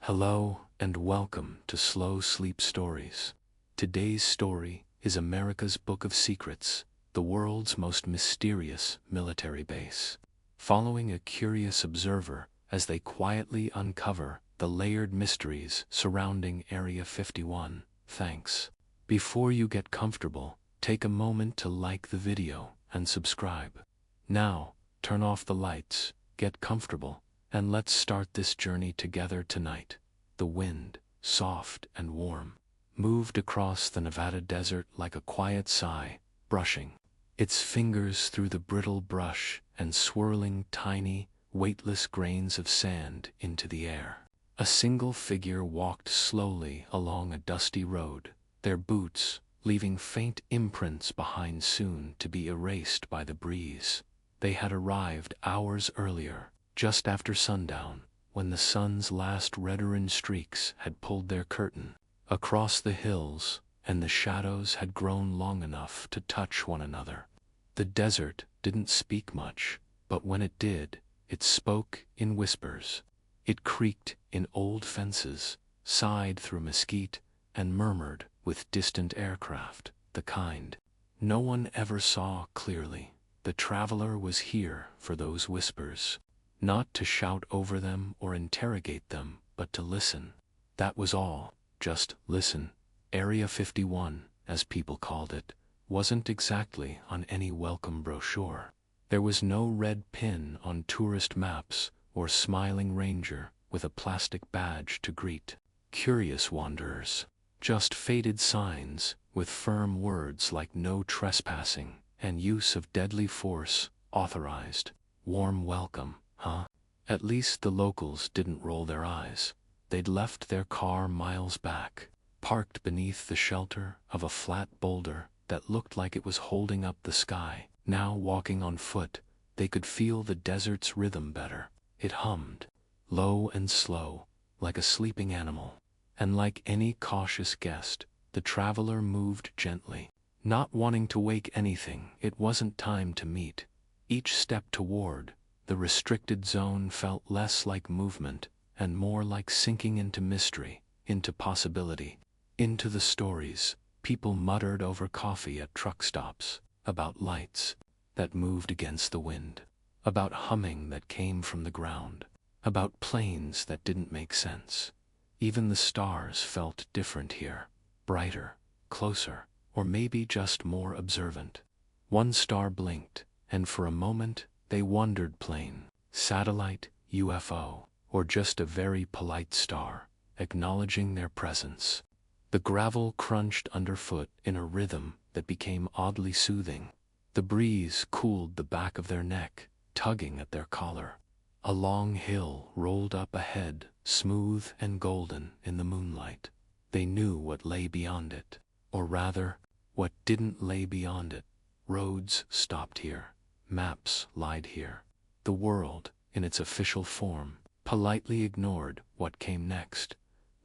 Hello and welcome to Slow Sleep Stories. Today's story is America's Book of Secrets, the world's most mysterious military base. Following a curious observer as they quietly uncover the layered mysteries surrounding Area 51. Thanks. Before you get comfortable, take a moment to like the video and subscribe. Now, turn off the lights, get comfortable, and let's start this journey together tonight. The wind, soft and warm, moved across the Nevada desert like a quiet sigh, brushing its fingers through the brittle brush and swirling tiny, weightless grains of sand into the air. A single figure walked slowly along a dusty road, their boots leaving faint imprints behind soon to be erased by the breeze. They had arrived hours earlier, just after sundown, when the sun's last red-orange streaks had pulled their curtain across the hills and the shadows had grown long enough to touch one another. The desert didn't speak much, but when it did, it spoke in whispers. It creaked in old fences, sighed through mesquite, and murmured with distant aircraft, the kind no one ever saw clearly. The traveler was here for those whispers. Not to shout over them or interrogate them, but to listen. That was all, just listen. Area 51, as people called it, wasn't exactly on any welcome brochure. There was no red pin on tourist maps or smiling ranger with a plastic badge to greet curious wanderers. Just faded signs with firm words like no trespassing and use of deadly force authorized. Warm welcome. Huh? At least the locals didn't roll their eyes. They'd left their car miles back, parked beneath the shelter of a flat boulder that looked like it was holding up the sky. Now walking on foot, they could feel the desert's rhythm better. It hummed, low and slow, like a sleeping animal. And like any cautious guest, the traveler moved gently, not wanting to wake anything it wasn't time to meet. Each step toward the restricted zone felt less like movement and more like sinking into mystery, into possibility, into the stories people muttered over coffee at truck stops, about lights that moved against the wind, about humming that came from the ground, about planes that didn't make sense. Even the stars felt different here, brighter, closer, or maybe just more observant. One star blinked, and for a moment they wondered plane, satellite, UFO, or just a very polite star, acknowledging their presence. The gravel crunched underfoot in a rhythm that became oddly soothing. The breeze cooled the back of their neck, tugging at their collar. A long hill rolled up ahead, smooth and golden in the moonlight. They knew what lay beyond it, or rather, what didn't lay beyond it. Roads stopped here. Maps lied here. The world, in its official form, politely ignored what came next.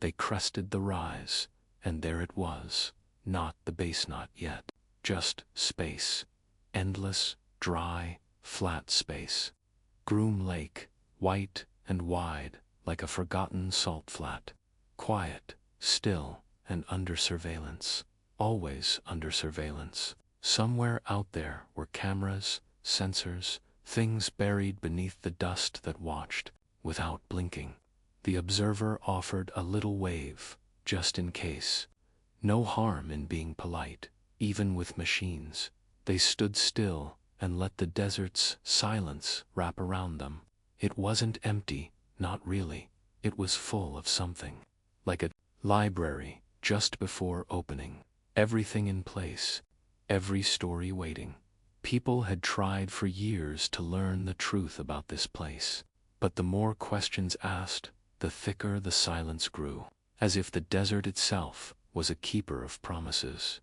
They crested the rise, and there it was, not the base, not yet, just space. Endless, dry, flat space. Groom Lake, white and wide, like a forgotten salt flat. Quiet, still, and under surveillance. Always under surveillance. Somewhere out there were cameras, sensors, things buried beneath the dust that watched, without blinking. The observer offered a little wave, just in case. No harm in being polite, even with machines. They stood still and let the desert's silence wrap around them. It wasn't empty, not really. It was full of something. Like a library just before opening. Everything in place. Every story waiting. People had tried for years to learn the truth about this place, but the more questions asked, the thicker the silence grew, as if the desert itself was a keeper of promises.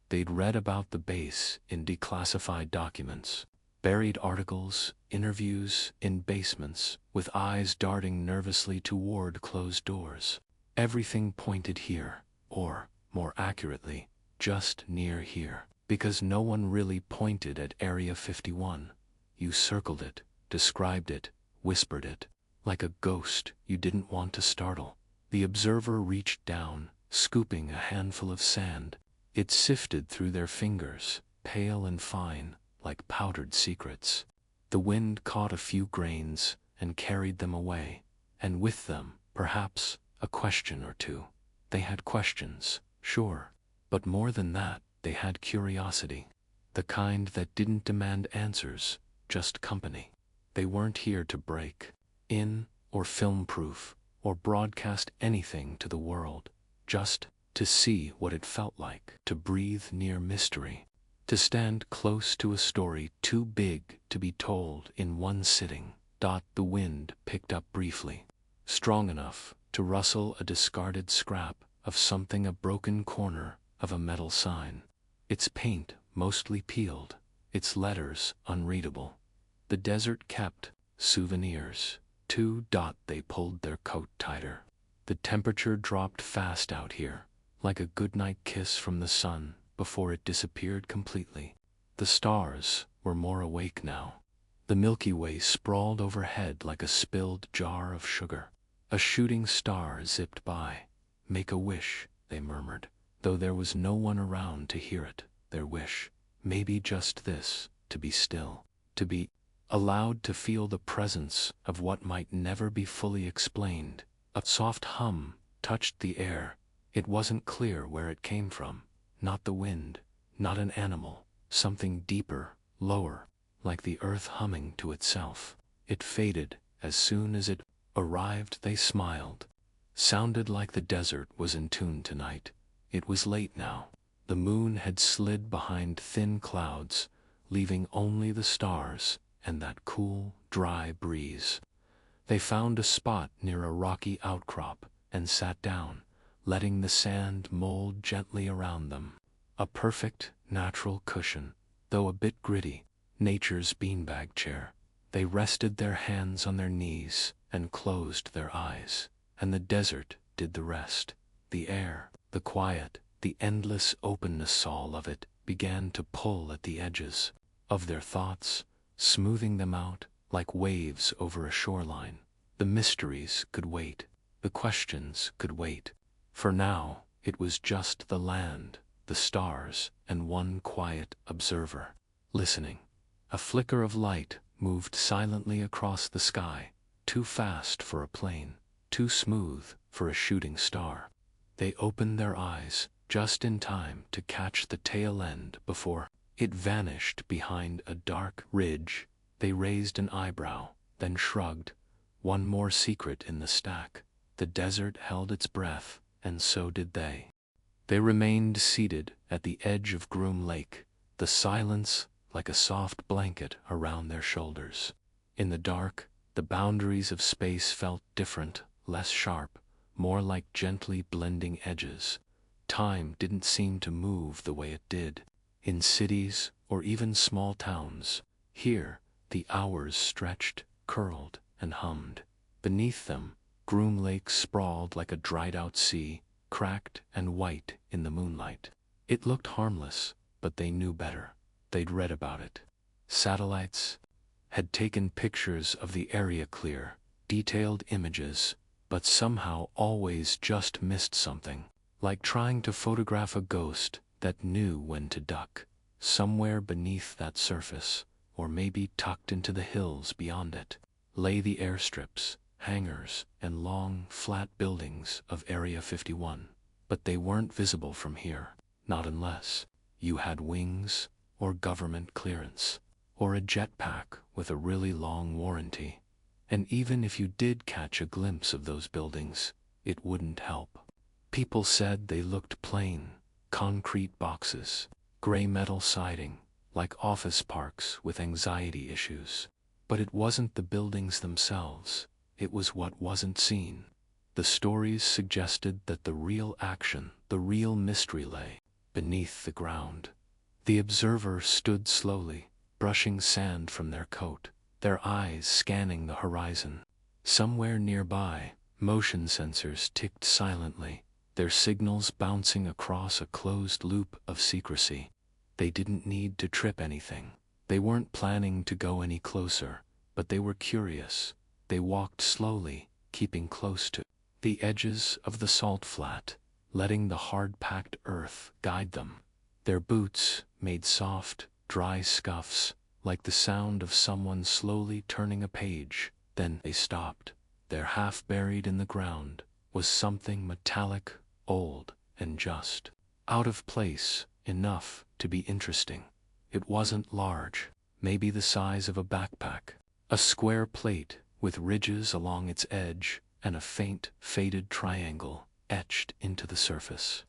They'd read about the base in declassified documents, buried articles, interviews in basements, with eyes darting nervously toward closed doors. Everything pointed here, or, more accurately, just near here. Because no one really pointed at Area 51. You circled it, described it, whispered it, like a ghost you didn't want to startle. The observer reached down, scooping a handful of sand. It sifted through their fingers, pale and fine, like powdered secrets. The wind caught a few grains and carried them away, and with them, perhaps, a question or two. They had questions, sure, but more than that, they had curiosity. The kind that didn't demand answers, just company. They weren't here to break in, or film-proof, or broadcast anything to the world, just to see what it felt like to breathe near mystery, to stand close to a story too big to be told in one sitting. The wind picked up briefly, strong enough to rustle a discarded scrap of something, a broken corner of a metal sign. Its paint mostly peeled, its letters unreadable. The desert kept souvenirs. They pulled their coat tighter. The temperature dropped fast out here, like a goodnight kiss from the sun before it disappeared completely. The stars were more awake now. The Milky Way sprawled overhead like a spilled jar of sugar. A shooting star zipped by. "Make a wish," they murmured, though there was no one around to hear it. Their wish, maybe just this, to be still, to be allowed to feel the presence of what might never be fully explained. A soft hum touched the air. It wasn't clear where it came from. Not the wind, not an animal, something deeper, lower, like the earth humming to itself. It faded as soon as it arrived. They smiled. Sounded like the desert was in tune tonight. It was late now. The moon had slid behind thin clouds, leaving only the stars and that cool, dry breeze. They found a spot near a rocky outcrop and sat down, letting the sand mold gently around them. A perfect, natural cushion, though a bit gritty, nature's beanbag chair. They rested their hands on their knees and closed their eyes, and the desert did the rest. The air, the quiet, the endless openness, all of it began to pull at the edges of their thoughts, smoothing them out like waves over a shoreline. The mysteries could wait. The questions could wait. For now, it was just the land, the stars, and one quiet observer, listening. A flicker of light moved silently across the sky, too fast for a plane, too smooth for a shooting star. They opened their eyes just in time to catch the tail end before it vanished behind a dark ridge. They raised an eyebrow, then shrugged. One more secret in the stack. The desert held its breath, and so did they. They remained seated at the edge of Groom Lake, the silence like a soft blanket around their shoulders. In the dark, the boundaries of space felt different, less sharp, more like gently blending edges. Time didn't seem to move the way it did in cities or even small towns. Here, the hours stretched, curled, and hummed. Beneath them, Groom Lake sprawled like a dried-out sea, cracked and white in the moonlight. It looked harmless, but they knew better. They'd read about it. Satellites had taken pictures of the area, clear, detailed images, but somehow always just missed something, like trying to photograph a ghost that knew when to duck. Somewhere beneath that surface, or maybe tucked into the hills beyond it, lay the airstrips, hangars, and long, flat buildings of Area 51. But they weren't visible from here, not unless you had wings, or government clearance, or a jetpack with a really long warranty. And even if you did catch a glimpse of those buildings, it wouldn't help. People said they looked plain, concrete boxes, gray metal siding, like office parks with anxiety issues. But it wasn't the buildings themselves, it was what wasn't seen. The stories suggested that the real action, the real mystery lay beneath the ground. The observer stood slowly, brushing sand from their coat, their eyes scanning the horizon. Somewhere nearby, motion sensors ticked silently, their signals bouncing across a closed loop of secrecy. They didn't need to trip anything. They weren't planning to go any closer, but they were curious. They walked slowly, keeping close to the edges of the salt flat, letting the hard-packed earth guide them. Their boots made soft, dry scuffs, like the sound of someone slowly turning a page. Then they stopped. There, half buried in the ground, was something metallic, old, and just out of place enough to be interesting. It wasn't large, maybe the size of a backpack. A square plate with ridges along its edge and a faint, faded triangle etched into the surface.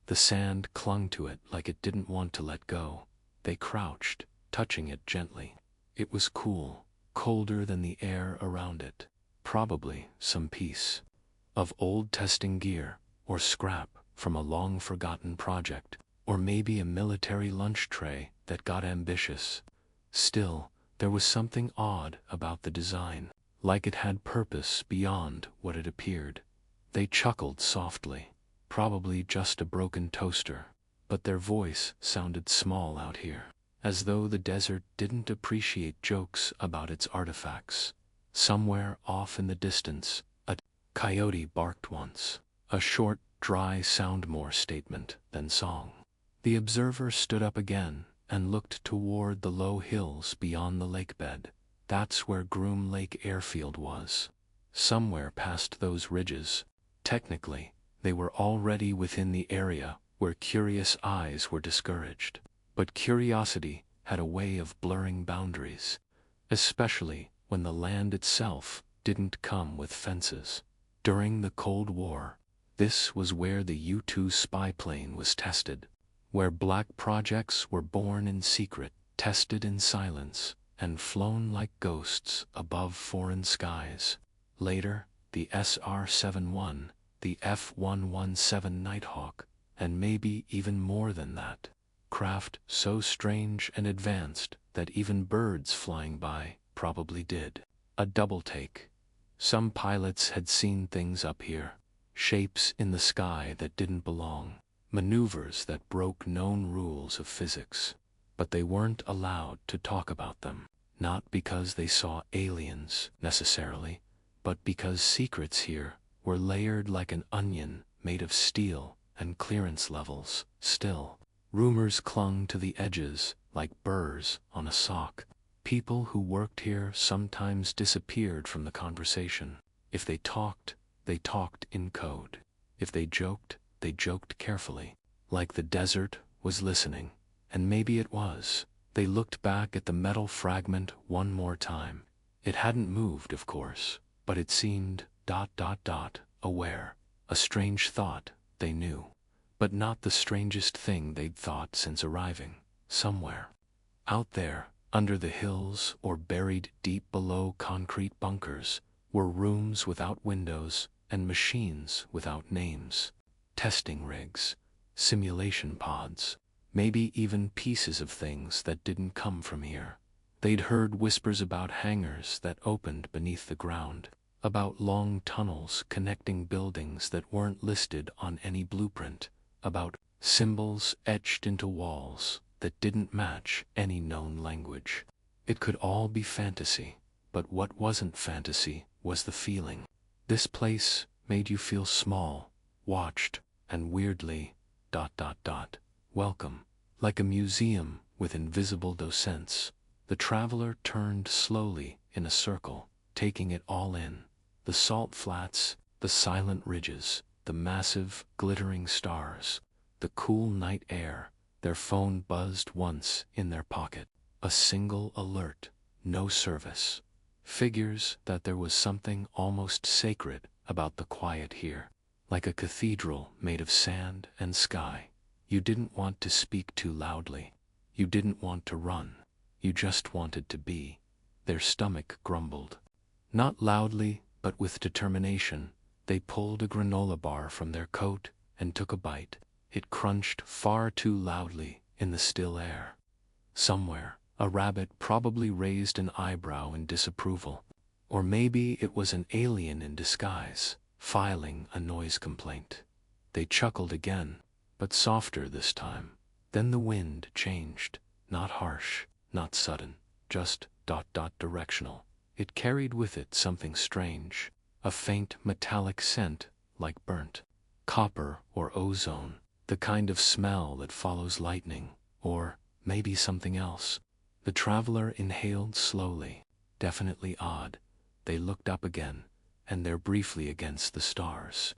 The sand clung to it like it didn't want to let go. They crouched, touching it gently. It was cool, colder than the air around it. Probably some piece of old testing gear, or scrap from a long-forgotten project, or maybe a military lunch tray that got ambitious. Still, there was something odd about the design, like it had purpose beyond what it appeared. They chuckled softly, probably just a broken toaster, but their voice sounded small out here, as though the desert didn't appreciate jokes about its artifacts. Somewhere off in the distance, a coyote barked once, a short, dry sound, more statement than song. The observer stood up again and looked toward the low hills beyond the lake bed. That's where Groom Lake Airfield was. Somewhere past those ridges. Technically, they were already within the area where curious eyes were discouraged. But curiosity had a way of blurring boundaries, especially when the land itself didn't come with fences. During the Cold War, this was where the U-2 spy plane was tested, where black projects were born in secret, tested in silence, and flown like ghosts above foreign skies. Later, the SR-71, the F-117 Nighthawk, and maybe even more than that. Craft so strange and advanced that even birds flying by probably did. A double take. Some pilots had seen things up here, shapes in the sky that didn't belong, maneuvers that broke known rules of physics, but they weren't allowed to talk about them. Not because they saw aliens, necessarily, but because secrets here were layered like an onion made of steel and clearance levels. Still, rumors clung to the edges like burrs on a sock. People who worked here sometimes disappeared from the conversation. If they talked in code. If they joked carefully, like the desert was listening. And maybe it was. They looked back at the metal fragment one more time. It hadn't moved, of course, but it seemed ... aware. A strange thought, they knew, but not the strangest thing they'd thought since arriving. Somewhere out there, under the hills or buried deep below concrete bunkers, were rooms without windows and machines without names. Testing rigs, simulation pods, maybe even pieces of things that didn't come from here. They'd heard whispers about hangars that opened beneath the ground, about long tunnels connecting buildings that weren't listed on any blueprint, about symbols etched into walls that didn't match any known language. It could all be fantasy, but what wasn't fantasy was the feeling. This place made you feel small, watched, and weirdly ... welcome. Like a museum with invisible docents. The traveler turned slowly in a circle, taking it all in. The salt flats, the silent ridges, the massive, glittering stars, the cool night air. Their phone buzzed once in their pocket. A single alert, no service. Figures that there was something almost sacred about the quiet here. Like a cathedral made of sand and sky. You didn't want to speak too loudly. You didn't want to run. You just wanted to be. Their stomach grumbled. Not loudly, but with determination. They pulled a granola bar from their coat and took a bite. It crunched far too loudly in the still air. Somewhere, a rabbit probably raised an eyebrow in disapproval. Or maybe it was an alien in disguise, filing a noise complaint. They chuckled again, but softer this time. Then the wind changed, not harsh, not sudden, just ... directional. It carried with it something strange, a faint metallic scent like burnt copper or ozone, the kind of smell that follows lightning, or maybe something else. The traveler inhaled slowly. Definitely odd. They looked up again, and there briefly against the stars.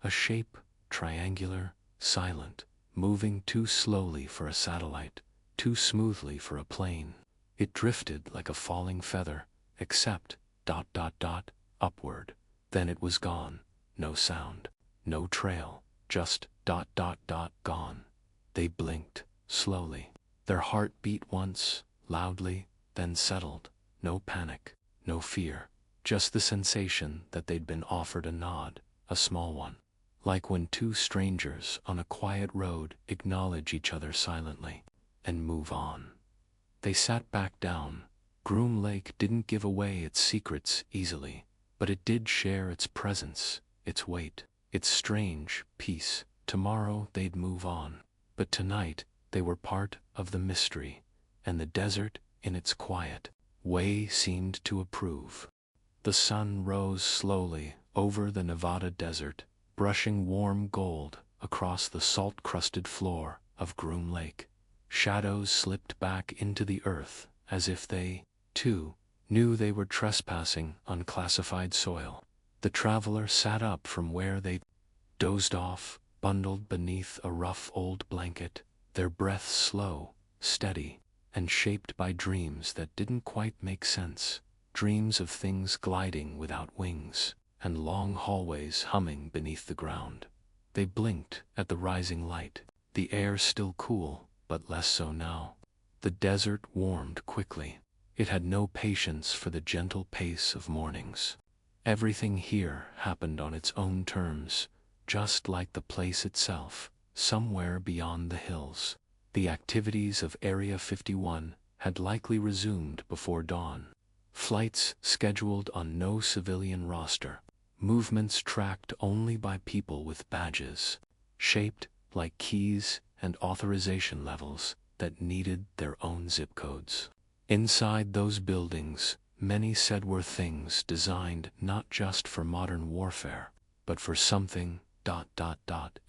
A shape, triangular, silent, moving too slowly for a satellite, too smoothly for a plane. It drifted like a falling feather, except, upward. Then it was gone. No sound, no trail, just, gone. They blinked, slowly. Their heart beat once, loudly, then settled. No panic, no fear, just the sensation that they'd been offered a nod, a small one. Like when two strangers on a quiet road acknowledge each other silently and move on. They sat back down. Groom Lake didn't give away its secrets easily, but it did share its presence, its weight, its strange peace. Tomorrow they'd move on, but tonight they were part of the mystery, and the desert, in its quiet way, seemed to approve. The sun rose slowly over the Nevada desert, brushing warm gold across the salt-crusted floor of Groom Lake. Shadows slipped back into the earth as if they, too, knew they were trespassing on classified soil. The traveler sat up from where they dozed off, bundled beneath a rough old blanket, their breaths slow, steady, and shaped by dreams that didn't quite make sense. Dreams of things gliding without wings, and long hallways humming beneath the ground. They blinked at the rising light, the air still cool, but less so now. The desert warmed quickly. It had no patience for the gentle pace of mornings. Everything here happened on its own terms, just like the place itself, somewhere beyond the hills. The activities of Area 51 had likely resumed before dawn. Flights scheduled on no civilian roster. Movements tracked only by people with badges, shaped like keys and authorization levels that needed their own zip codes. Inside those buildings, many said were things designed not just for modern warfare, but for something,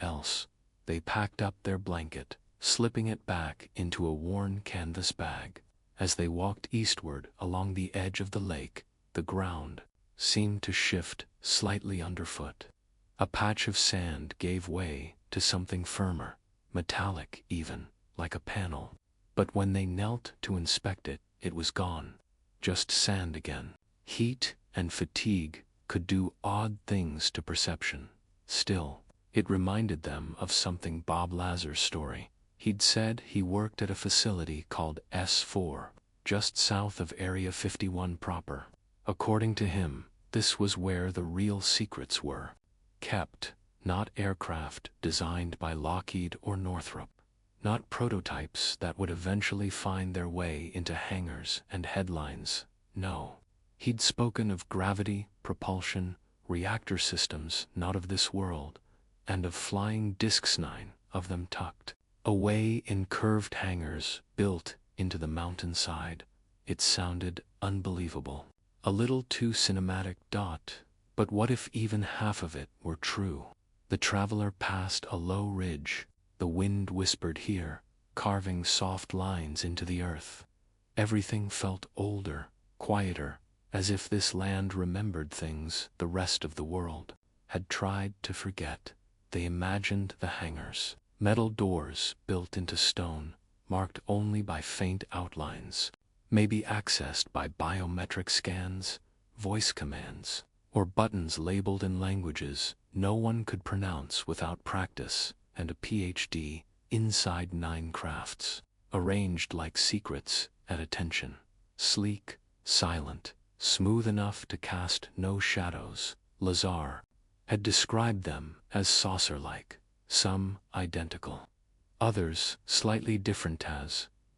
else. They packed up their blanket, slipping it back into a worn canvas bag. As they walked eastward along the edge of the lake, the ground seemed to shift slightly underfoot. A patch of sand gave way to something firmer, metallic even, like a panel. But when they knelt to inspect it, it was gone. Just sand again. Heat and fatigue could do odd things to perception. Still, it reminded them of something Bob Lazar's story. He'd said he worked at a facility called S4, just south of Area 51 proper. According to him, this was where the real secrets were kept, not aircraft designed by Lockheed or Northrop, not prototypes that would eventually find their way into hangars and headlines. No. He'd spoken of gravity, propulsion, reactor systems not of this world, and of flying discs, 9 of them tucked away in curved hangars built into the mountainside. It sounded unbelievable. A little too cinematic. But what if even half of it were true? The traveler passed a low ridge. The wind whispered here, carving soft lines into the earth. Everything felt older, quieter, as if this land remembered things the rest of the world had tried to forget. They imagined the hangars, metal doors built into stone, marked only by faint outlines, maybe accessed by biometric scans, voice commands, or buttons labeled in languages no one could pronounce without practice and a PhD. Inside 9 crafts, arranged like secrets at attention, sleek, silent, smooth enough to cast no shadows. Lazar had described them as saucer-like, some identical, others slightly different,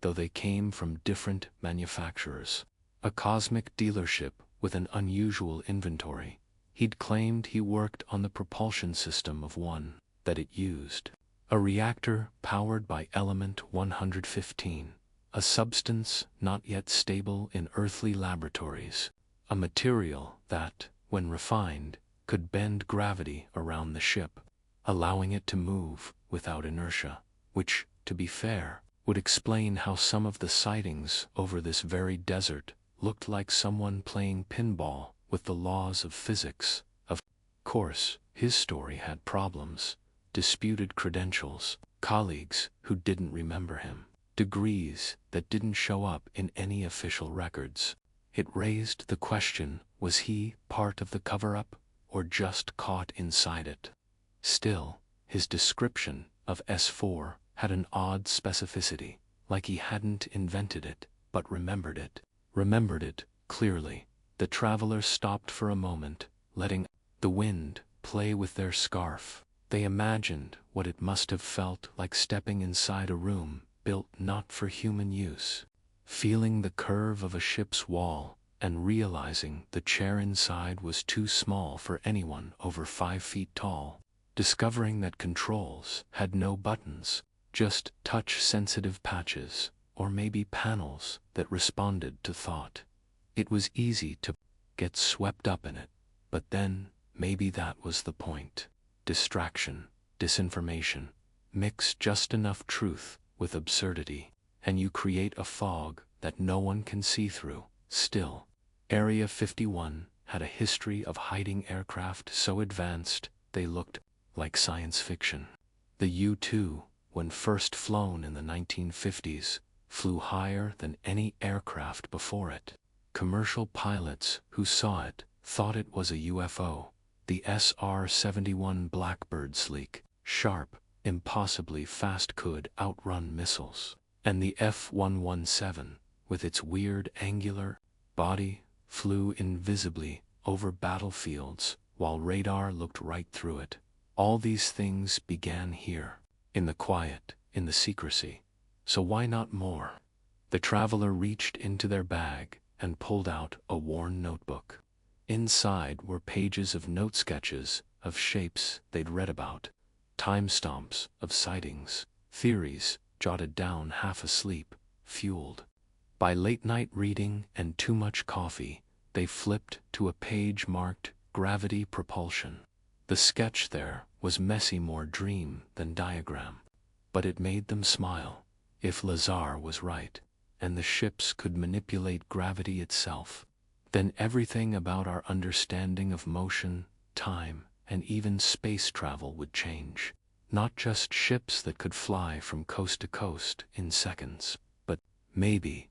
though they came from different manufacturers. A cosmic dealership with an unusual inventory. He'd claimed he worked on the propulsion system of one that it used. A reactor powered by element 115, a substance not yet stable in earthly laboratories, a material that, when refined, could bend gravity around the ship, allowing it to move without inertia, which, to be fair, would explain how some of the sightings over this very desert looked like someone playing pinball with the laws of physics. Of course, his story had problems: disputed credentials, colleagues who didn't remember him, degrees that didn't show up in any official records. It raised the question, was he part of the cover-up, or just caught inside it? Still, his description of S4 had an odd specificity, like he hadn't invented it, but remembered it. Remembered it clearly. The travelers stopped for a moment, letting the wind play with their scarf. They imagined what it must have felt like stepping inside a room built not for human use, feeling the curve of a ship's wall, and realizing the chair inside was too small for anyone over 5 feet tall, discovering that controls had no buttons, just touch-sensitive patches, or maybe panels that responded to thought. It was easy to get swept up in it, but then maybe that was the point. Distraction, disinformation, mix just enough truth with absurdity, and you create a fog that no one can see through. Still, Area 51 had a history of hiding aircraft so advanced they looked like science fiction. The U-2, when first flown in the 1950s, flew higher than any aircraft before it. Commercial pilots who saw it thought it was a UFO. The SR-71 Blackbird, sleek, sharp, impossibly fast, could outrun missiles. And the F-117, with its weird angular body, flew invisibly over battlefields while radar looked right through it. All these things began here, in the quiet, in the secrecy. So why not more? The traveler reached into their bag and pulled out a worn notebook. Inside were pages of note sketches of shapes they'd read about, timestamps of sightings, theories jotted down half asleep, fueled by late-night reading and too much coffee. They flipped to a page marked Gravity Propulsion. The sketch there was messy, more dream than diagram, but it made them smile. If Lazar was right, and the ships could manipulate gravity itself, then everything about our understanding of motion, time, and even space travel would change. Not just ships that could fly from coast to coast in seconds, but maybe ...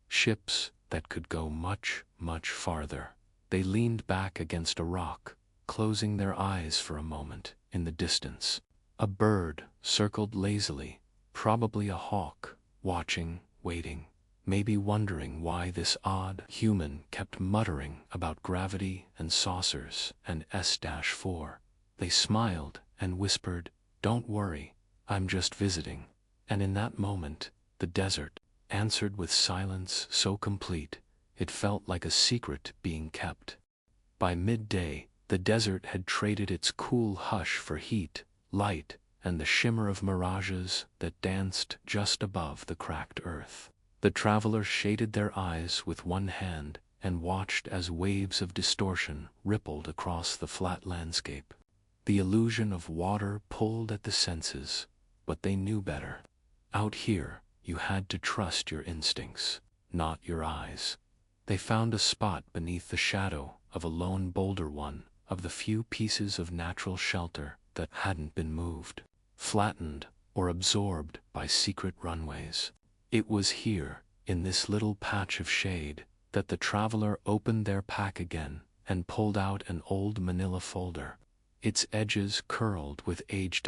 ships that could go much, much farther. They leaned back against a rock, closing their eyes for a moment. In the distance, a bird circled lazily, probably a hawk, watching, waiting, maybe wondering why this odd human kept muttering about gravity and saucers and S-4. They smiled and whispered, "Don't worry, I'm just visiting." And in that moment, the desert answered with silence so complete, it felt like a secret being kept. By midday, the desert had traded its cool hush for heat, light, and the shimmer of mirages that danced just above the cracked earth. The travelers shaded their eyes with one hand and watched as waves of distortion rippled across the flat landscape. The illusion of water pulled at the senses, but they knew better. Out here, you had to trust your instincts, not your eyes. They found a spot beneath the shadow of a lone boulder, one of the few pieces of natural shelter that hadn't been moved, flattened, or absorbed by secret runways. It was here, in this little patch of shade, that the traveler opened their pack again and pulled out an old manila folder. Its edges curled with age.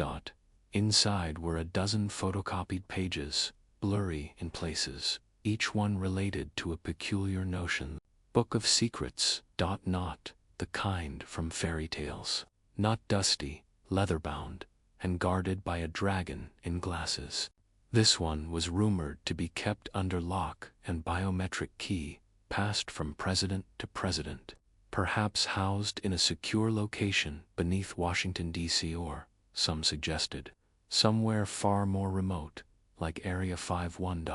Inside were a dozen photocopied pages, blurry in places, each one related to a peculiar notion. Book of secrets, not the kind from fairy tales, not dusty, leather-bound, and guarded by a dragon in glasses. This one was rumored to be kept under lock and biometric key, passed from president to president, perhaps housed in a secure location beneath Washington, D.C., or, some suggested, somewhere far more remote, like Area 51.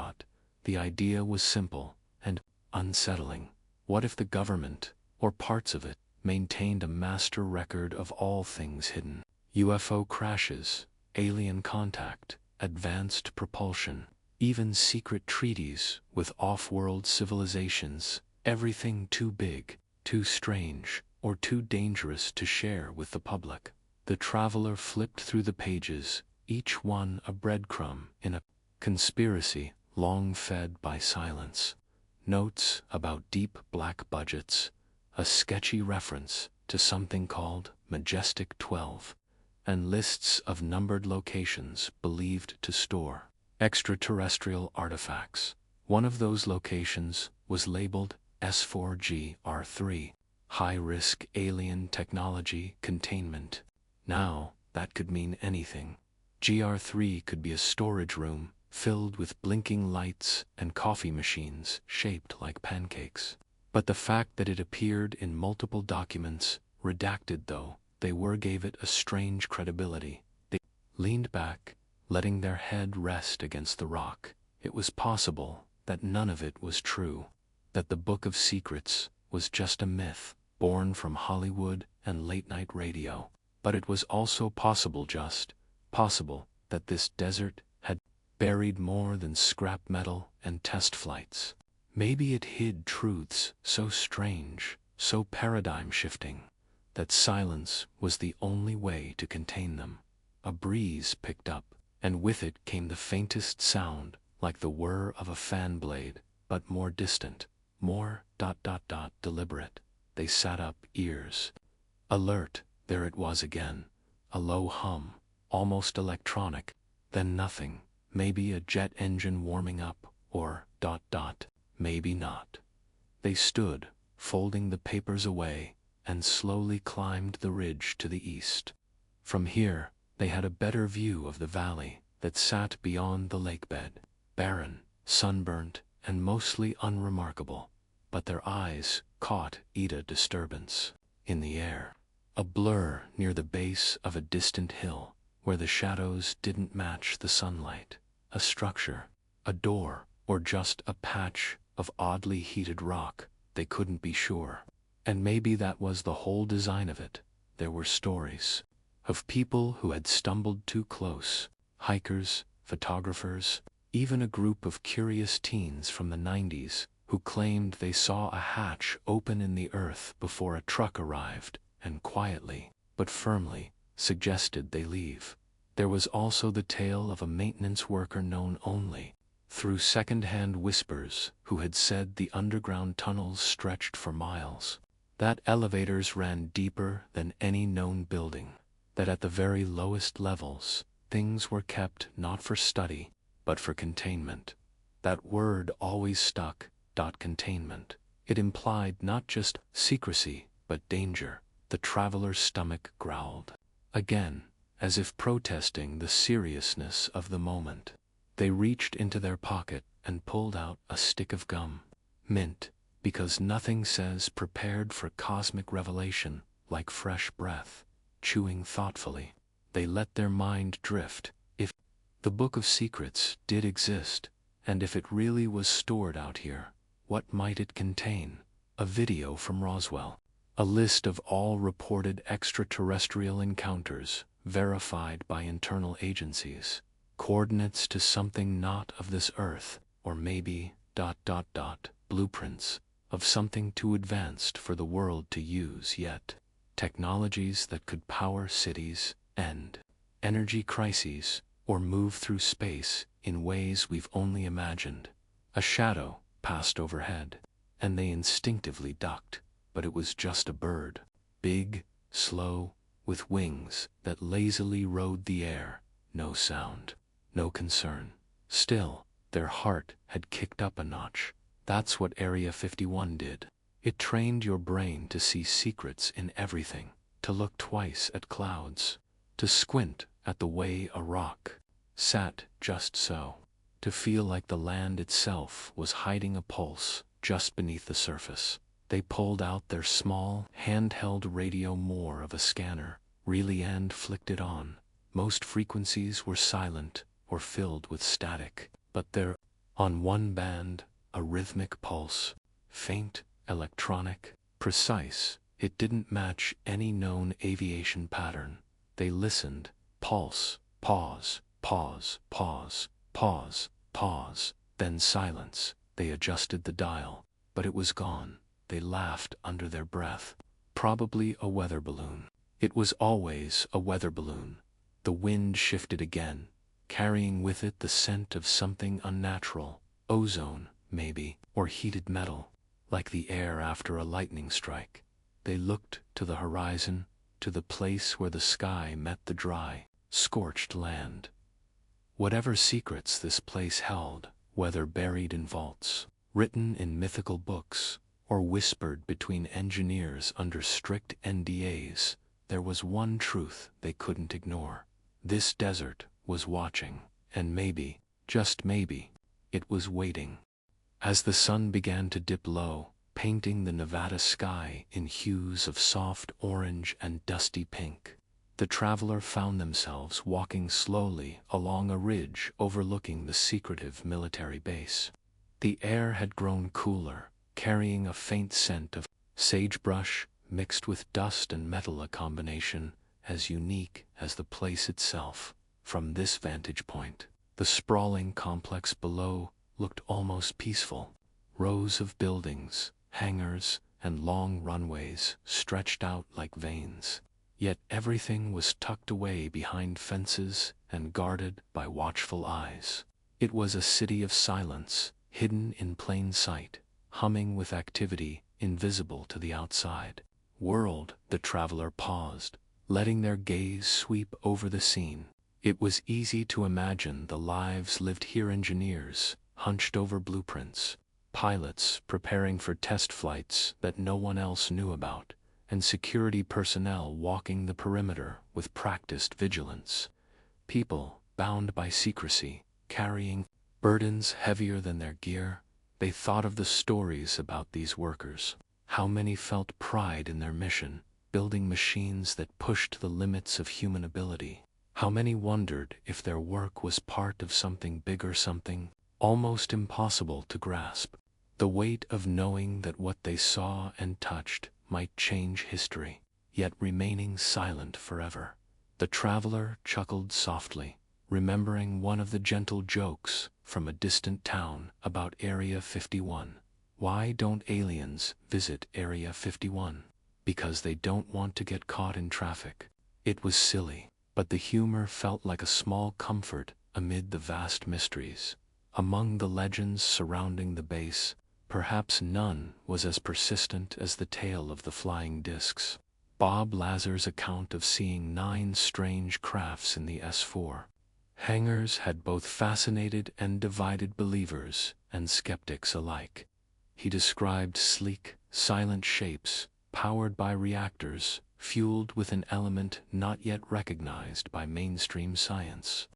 The idea was simple and unsettling. What if the government, or parts of it, maintained a master record of all things hidden. UFO crashes, alien contact, advanced propulsion, even secret treaties with off-world civilizations, everything too big, too strange, or too dangerous to share with the public. The traveler flipped through the pages, each one a breadcrumb in a conspiracy long fed by silence. Notes about deep black budgets, a sketchy reference to something called Majestic 12, and lists of numbered locations believed to store extraterrestrial artifacts. One of those locations was labeled S4GR3, high-risk alien technology containment. Now, that could mean anything. GR3 could be a storage room filled with blinking lights and coffee machines shaped like pancakes. But the fact that it appeared in multiple documents, redacted though they were, gave it a strange credibility. They leaned back, letting their head rest against the rock. It was possible that none of it was true, that the Book of Secrets was just a myth born from Hollywood and late-night radio. But it was also possible, just possible, that this desert had buried more than scrap metal and test flights. Maybe it hid truths so strange, so paradigm-shifting, that silence was the only way to contain them. A breeze picked up, and with it came the faintest sound, like the whir of a fan blade, but more distant, more ... deliberate. They sat up, ears alert. There it was again, a low hum, almost electronic, then nothing, maybe a jet engine warming up, or ... maybe not. They stood, folding the papers away, and slowly climbed the ridge to the east. From here, they had a better view of the valley that sat beyond the lakebed, barren, sunburnt, and mostly unremarkable. But their eyes caught a disturbance in the air. A blur near the base of a distant hill, where the shadows didn't match the sunlight. A structure, a door, or just a patch of oddly heated rock, they couldn't be sure. And maybe that was the whole design of it. There were stories of people who had stumbled too close, hikers, photographers, even a group of curious teens from the 90s who claimed they saw a hatch open in the earth before a truck arrived, and quietly, but firmly, suggested they leave. There was also the tale of a maintenance worker known only through second-hand whispers who had said the underground tunnels stretched for miles, that elevators ran deeper than any known building, that at the very lowest levels, things were kept not for study, but for containment. That word always stuck, containment. It implied not just secrecy, but danger. The traveler's stomach growled. Again, as if protesting the seriousness of the moment, they reached into their pocket and pulled out a stick of gum. Mint, because nothing says prepared for cosmic revelation like fresh breath. Chewing thoughtfully, they let their mind drift. If the Book of Secrets did exist, and if it really was stored out here, what might it contain? A video from Roswell. A list of all reported extraterrestrial encounters, verified by internal agencies. Coordinates to something not of this earth, or maybe ... blueprints of something too advanced for the world to use yet. Technologies that could power cities, end energy crises, or move through space in ways we've only imagined. A shadow passed overhead, and they instinctively ducked, but it was just a bird. Big, slow, with wings that lazily rode the air. No sound, no concern. Still, their heart had kicked up a notch. That's what Area 51 did. It trained your brain to see secrets in everything, to look twice at clouds, to squint at the way a rock sat just so, to feel like the land itself was hiding a pulse just beneath the surface. They pulled out their small, handheld radio, more of a scanner, really, and flicked it on. Most frequencies were silent or filled with static, but there, on one band, a rhythmic pulse, faint, electronic, precise. It didn't match any known aviation pattern. They listened. Pulse, pause, pause, pause, pause, pause, then silence. They adjusted the dial, but it was gone. They laughed under their breath. Probably a weather balloon. It was always a weather balloon. The wind shifted again, carrying with it the scent of something unnatural. Ozone, maybe, or heated metal, like the air after a lightning strike. They looked to the horizon, to the place where the sky met the dry, scorched land. Whatever secrets this place held, whether buried in vaults, written in mythical books, or whispered between engineers under strict NDAs, there was one truth they couldn't ignore. This desert was watching, and maybe, just maybe, it was waiting. As the sun began to dip low, painting the Nevada sky in hues of soft orange and dusty pink, the traveler found themselves walking slowly along a ridge overlooking the secretive military base. The air had grown cooler, carrying a faint scent of sagebrush mixed with dust and metal, a combination as unique as the place itself. From this vantage point, the sprawling complex below looked almost peaceful. Rows of buildings, hangars, and long runways stretched out like veins. Yet everything was tucked away behind fences and guarded by watchful eyes. It was a city of silence, hidden in plain sight, humming with activity invisible to the outside world. The traveler paused, letting their gaze sweep over the scene. It was easy to imagine the lives lived here: engineers hunched over blueprints, pilots preparing for test flights that no one else knew about, and security personnel walking the perimeter with practiced vigilance. People bound by secrecy, carrying burdens heavier than their gear. They thought of the stories about these workers. How many felt pride in their mission, building machines that pushed the limits of human ability? How many wondered if their work was part of something bigger, something almost impossible to grasp? The weight of knowing that what they saw and touched might change history, yet remaining silent forever. The traveler chuckled softly, remembering one of the gentle jokes from a distant town about Area 51. Why don't aliens visit Area 51? Because they don't want to get caught in traffic. It was silly, but the humor felt like a small comfort amid the vast mysteries. Among the legends surrounding the base, perhaps none was as persistent as the tale of the flying discs. Bob Lazar's account of seeing 9 strange crafts in the S4 hangars had both fascinated and divided believers and skeptics alike. He described sleek, silent shapes, powered by reactors, fueled with an element not yet recognized by mainstream science.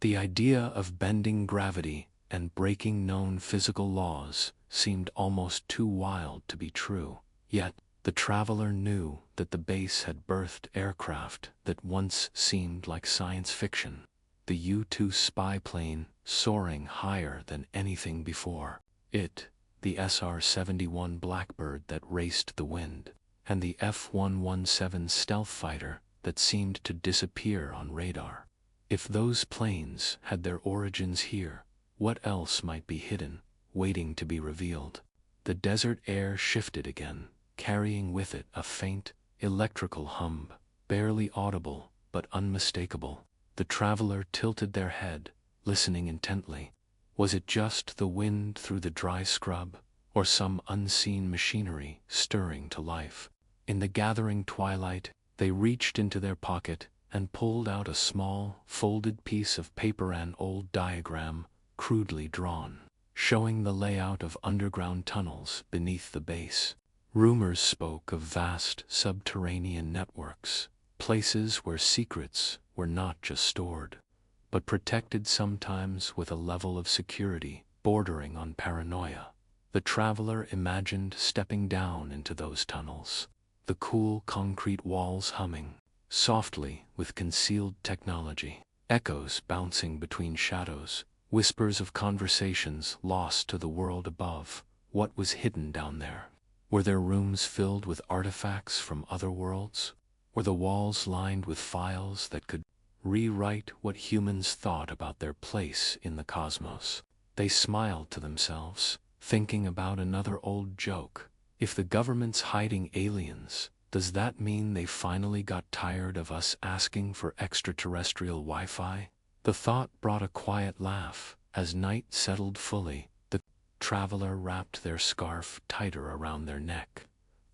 The idea of bending gravity and breaking known physical laws seemed almost too wild to be true. Yet, the traveler knew that the base had birthed aircraft that once seemed like science fiction. The U-2 spy plane soaring higher than anything before it, the SR-71 Blackbird that raced the wind, and the F-117 stealth fighter that seemed to disappear on radar. If those planes had their origins here, what else might be hidden, waiting to be revealed? The desert air shifted again, carrying with it a faint, electrical hum, barely audible but unmistakable. The traveler tilted their head, listening intently. Was it just the wind through the dry scrub, or some unseen machinery stirring to life? In the gathering twilight, they reached into their pocket and pulled out a small, folded piece of paper, an old diagram, crudely drawn, showing the layout of underground tunnels beneath the base. Rumors spoke of vast subterranean networks, places where secrets were not just stored, but protected, sometimes with a level of security bordering on paranoia. The traveler imagined stepping down into those tunnels, the cool concrete walls humming softly with concealed technology, echoes bouncing between shadows, whispers of conversations lost to the world above. What was hidden down there? Were their rooms filled with artifacts from other worlds? Were the walls lined with files that could rewrite what humans thought about their place in the cosmos? They smiled to themselves, thinking about another old joke. If the government's hiding aliens, does that mean they finally got tired of us asking for extraterrestrial Wi-Fi? The thought brought a quiet laugh. As night settled fully, the traveler wrapped their scarf tighter around their neck.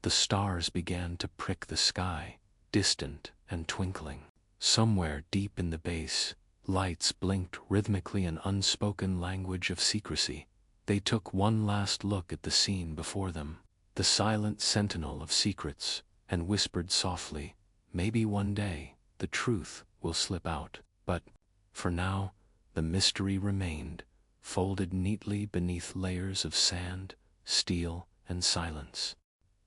The stars began to prick the sky, distant and twinkling. Somewhere deep in the base, lights blinked rhythmically, an unspoken language of secrecy. They took one last look at the scene before them, the silent sentinel of secrets, and whispered softly, "Maybe one day the truth will slip out." But, for now, the mystery remained, folded neatly beneath layers of sand, steel, and silence.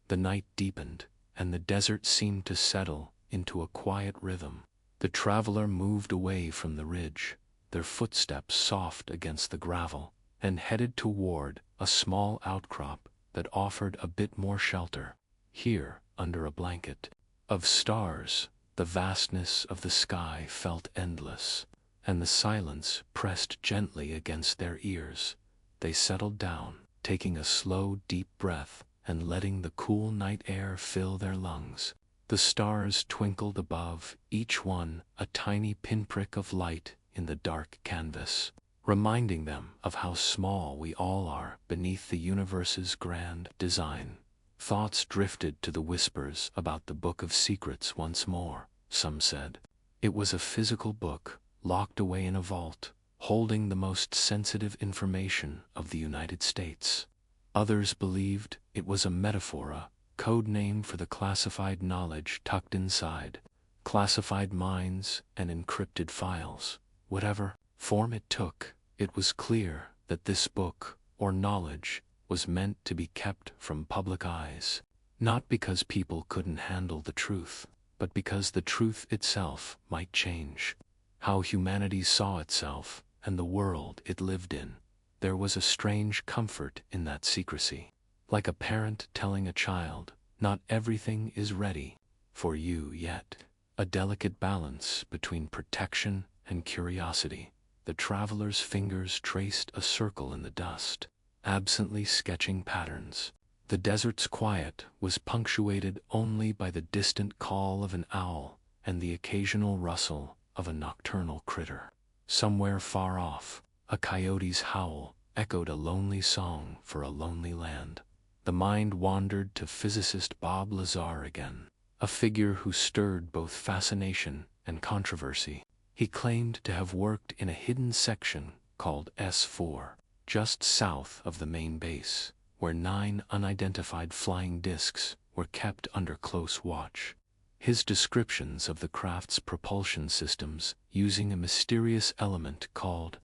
The night deepened, and the desert seemed to settle into a quiet rhythm. The traveler moved away from the ridge, their footsteps soft against the gravel, and headed toward a small outcrop that offered a bit more shelter. Here, under a blanket of stars, the vastness of the sky felt endless, and the silence pressed gently against their ears. They settled down, taking a slow, deep breath and letting the cool night air fill their lungs. The stars twinkled above, each one a tiny pinprick of light in the dark canvas, reminding them of how small we all are beneath the universe's grand design. Thoughts drifted to the whispers about the Book of Secrets once more. Some said it was a physical book, locked away in a vault, holding the most sensitive information of the United States. Others believed it was a metaphor, a code name for the classified knowledge tucked inside, classified minds and encrypted files. Whatever form it took, it was clear that this book, or knowledge, was meant to be kept from public eyes, not because people couldn't handle the truth, but because the truth itself might change. How humanity saw itself and the world it lived in. There was a strange comfort in that secrecy, like a parent telling a child, "Not everything is ready for you yet." A delicate balance between protection and curiosity. The traveler's fingers traced a circle in the dust, absently sketching patterns. The desert's quiet was punctuated only by the distant call of an owl and the occasional rustle of a nocturnal critter. Somewhere far off, a coyote's howl echoed a lonely song for a lonely land. The mind wandered to physicist Bob Lazar again, a figure who stirred both fascination and controversy. He claimed to have worked in a hidden section called S4, just south of the main base, where 9 unidentified flying discs were kept under close watch. His descriptions of the craft's propulsion systems using a mysterious element called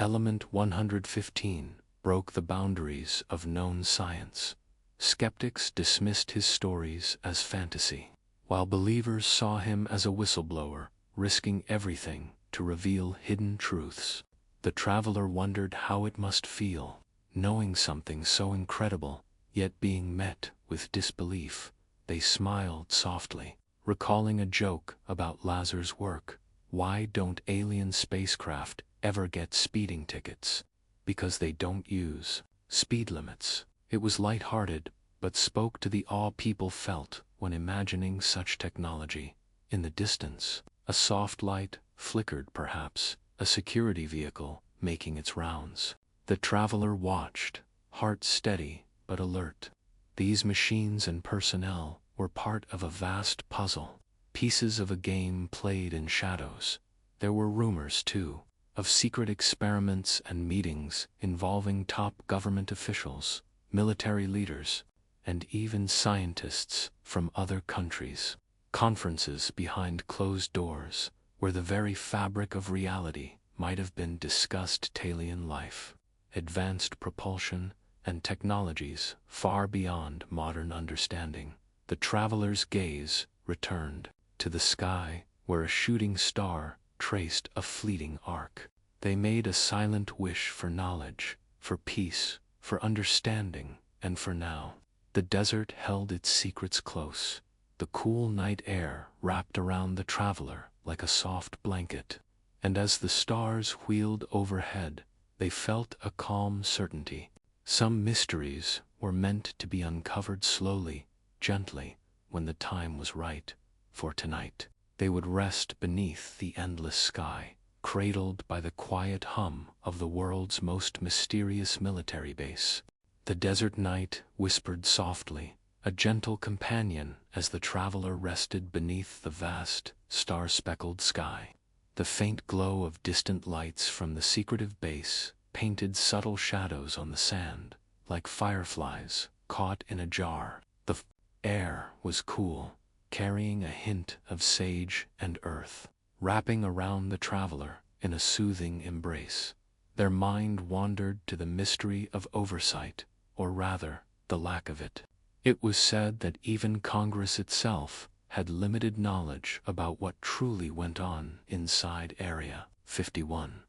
Element 115 broke the boundaries of known science. Skeptics dismissed his stories as fantasy, while believers saw him as a whistleblower, risking everything to reveal hidden truths. The traveler wondered how it must feel, knowing something so incredible, yet being met with disbelief. They smiled softly, recalling a joke about Lazar's work. Why don't alien spacecraft ever get speeding tickets? Because they don't use speed limits. It was light-hearted, but spoke to the awe people felt when imagining such technology. In the distance, a soft light flickered, perhaps a security vehicle making its rounds. The traveler watched, heart steady but alert. These machines and personnel were part of a vast puzzle, pieces of a game played in shadows. There were rumors, too, of secret experiments and meetings involving top government officials, military leaders, and even scientists from other countries. Conferences behind closed doors, where the very fabric of reality might have been discussed. Alien life, advanced propulsion, and technologies far beyond modern understanding. The traveler's gaze returned to the sky, where a shooting star traced a fleeting arc. They made a silent wish for knowledge, for peace, for understanding, and for now. The desert held its secrets close. The cool night air wrapped around the traveler like a soft blanket. And as the stars wheeled overhead, they felt a calm certainty. Some mysteries were meant to be uncovered slowly, gently, when the time was right. For tonight, they would rest beneath the endless sky, cradled by the quiet hum of the world's most mysterious military base. The desert night whispered softly, a gentle companion as the traveler rested beneath the vast, star-speckled sky. The faint glow of distant lights from the secretive base painted subtle shadows on the sand, like fireflies caught in a jar. The air was cool, carrying a hint of sage and earth, wrapping around the traveler in a soothing embrace. Their mind wandered to the mystery of oversight, or rather, the lack of it. It was said that even Congress itself had limited knowledge about what truly went on inside Area 51.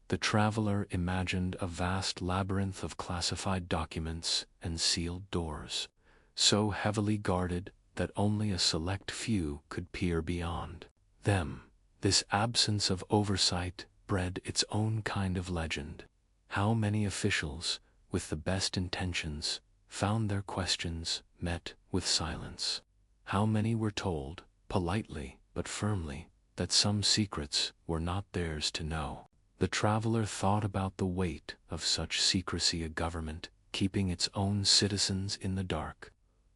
The traveler imagined a vast labyrinth of classified documents and sealed doors, so heavily guarded that only a select few could peer beyond them. This absence of oversight bred its own kind of legend. How many officials, with the best intentions, found their questions met with silence? How many were told, politely but firmly, that some secrets were not theirs to know? The traveler thought about the weight of such secrecy, a government keeping its own citizens in the dark,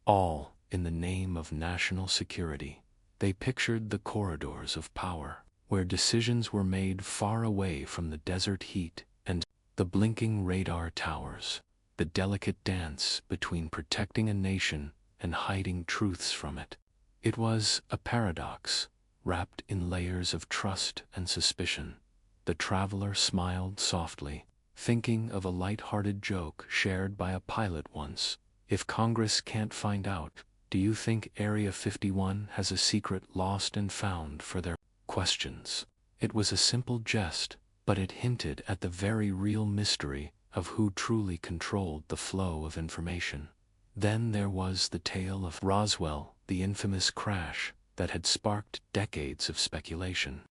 all in the name of national security. They pictured the corridors of power, where decisions were made far away from the desert heat, and the blinking radar towers, the delicate dance between protecting a nation and hiding truths from it. It was a paradox, wrapped in layers of trust and suspicion. The traveler smiled softly, thinking of a light-hearted joke shared by a pilot once. If Congress can't find out, do you think Area 51 has a secret lost and found for their questions? It was a simple jest, but it hinted at the very real mystery of who truly controlled the flow of information. Then there was the tale of Roswell, the infamous crash that had sparked decades of speculation.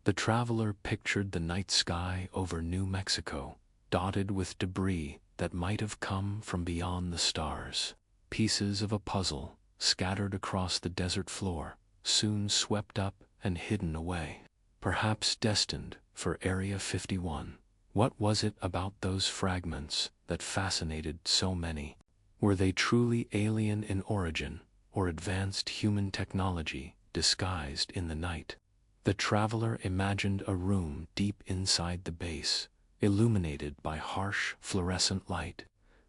The traveler pictured the night sky over New Mexico, dotted with debris that might have come from beyond the stars. Pieces of a puzzle, scattered across the desert floor, soon swept up and hidden away, perhaps destined for Area 51. What was it about those fragments that fascinated so many? Were they truly alien in origin, or advanced human technology disguised in the night? The traveler imagined a room deep inside the base, illuminated by harsh fluorescent light,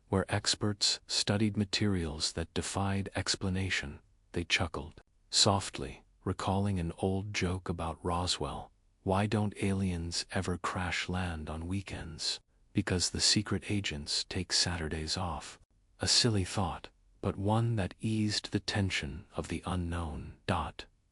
where experts studied materials that defied explanation. They chuckled softly, recalling an old joke about Roswell. Why don't aliens ever crash land on weekends? Because the secret agents take Saturdays off. A silly thought, but one that eased the tension of the unknown.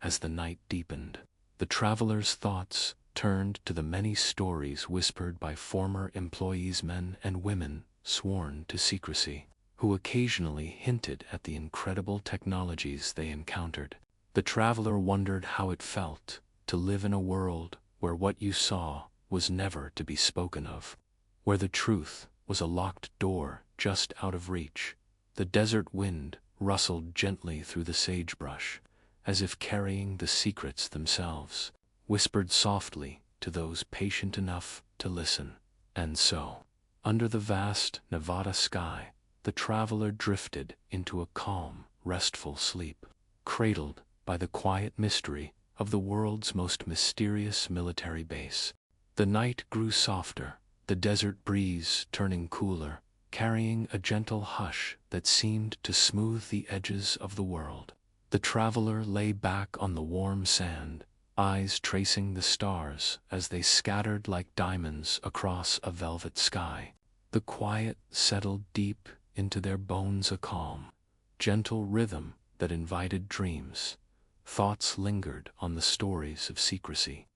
As the night deepened, the traveler's thoughts turned to the many stories whispered by former employees, men and women sworn to secrecy, who occasionally hinted at the incredible technologies they encountered. The traveler wondered how it felt to live in a world where what you saw was never to be spoken of, where the truth was a locked door just out of reach. The desert wind rustled gently through the sagebrush, as if carrying the secrets themselves, whispered softly to those patient enough to listen. And so, under the vast Nevada sky, the traveler drifted into a calm, restful sleep, cradled by the quiet mystery of the world's most mysterious military base. The night grew softer, the desert breeze turning cooler, carrying a gentle hush that seemed to smooth the edges of the world. The traveler lay back on the warm sand, eyes tracing the stars as they scattered like diamonds across a velvet sky. The quiet settled deep into their bones, a calm, gentle rhythm that invited dreams. Thoughts lingered on the stories of secrecy,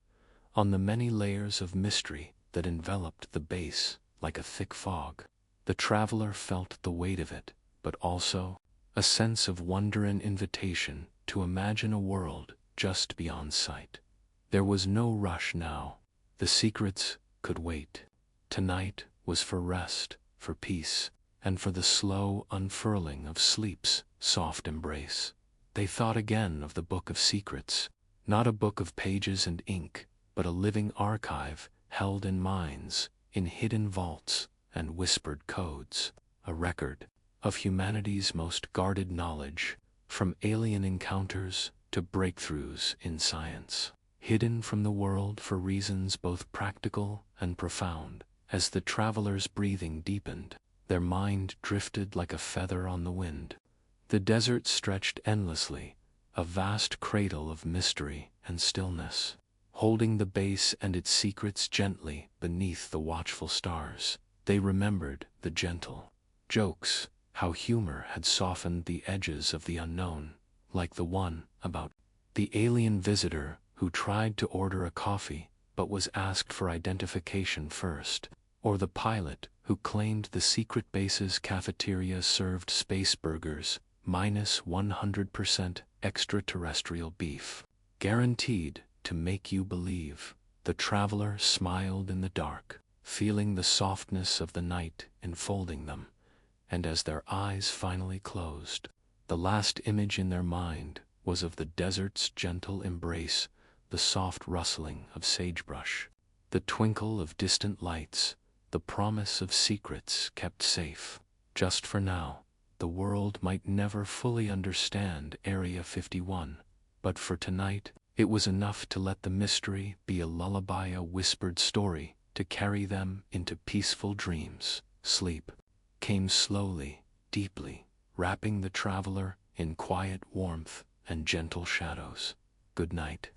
on the many layers of mystery that enveloped the base like a thick fog. The traveler felt the weight of it, but also a sense of wonder and invitation to imagine a world just beyond sight. There was no rush now. The secrets could wait. Tonight was for rest, for peace, and for the slow unfurling of sleep's soft embrace. They thought again of the Book of Secrets, not a book of pages and ink, but a living archive held in minds, in hidden vaults and whispered codes, a record of humanity's most guarded knowledge, from alien encounters to breakthroughs in science, hidden from the world for reasons both practical and profound. As the travelers' breathing deepened, their mind drifted like a feather on the wind. The desert stretched endlessly, a vast cradle of mystery and stillness, holding the base and its secrets gently beneath the watchful stars. They remembered the gentle jokes, how humor had softened the edges of the unknown, like the one about the alien visitor who tried to order a coffee but was asked for identification first, or the pilot who claimed the secret base's cafeteria served space burgers, minus 100% extraterrestrial beef, guaranteed to make you believe. The traveler smiled in the dark, feeling the softness of the night enfolding them, and as their eyes finally closed, the last image in their mind was of the desert's gentle embrace, the soft rustling of sagebrush, the twinkle of distant lights, the promise of secrets kept safe. Just for now, the world might never fully understand Area 51, but for tonight, it was enough to let the mystery be a lullaby, a whispered story, to carry them into peaceful dreams. Sleep came slowly, deeply, wrapping the traveler in quiet warmth and gentle shadows. Good night.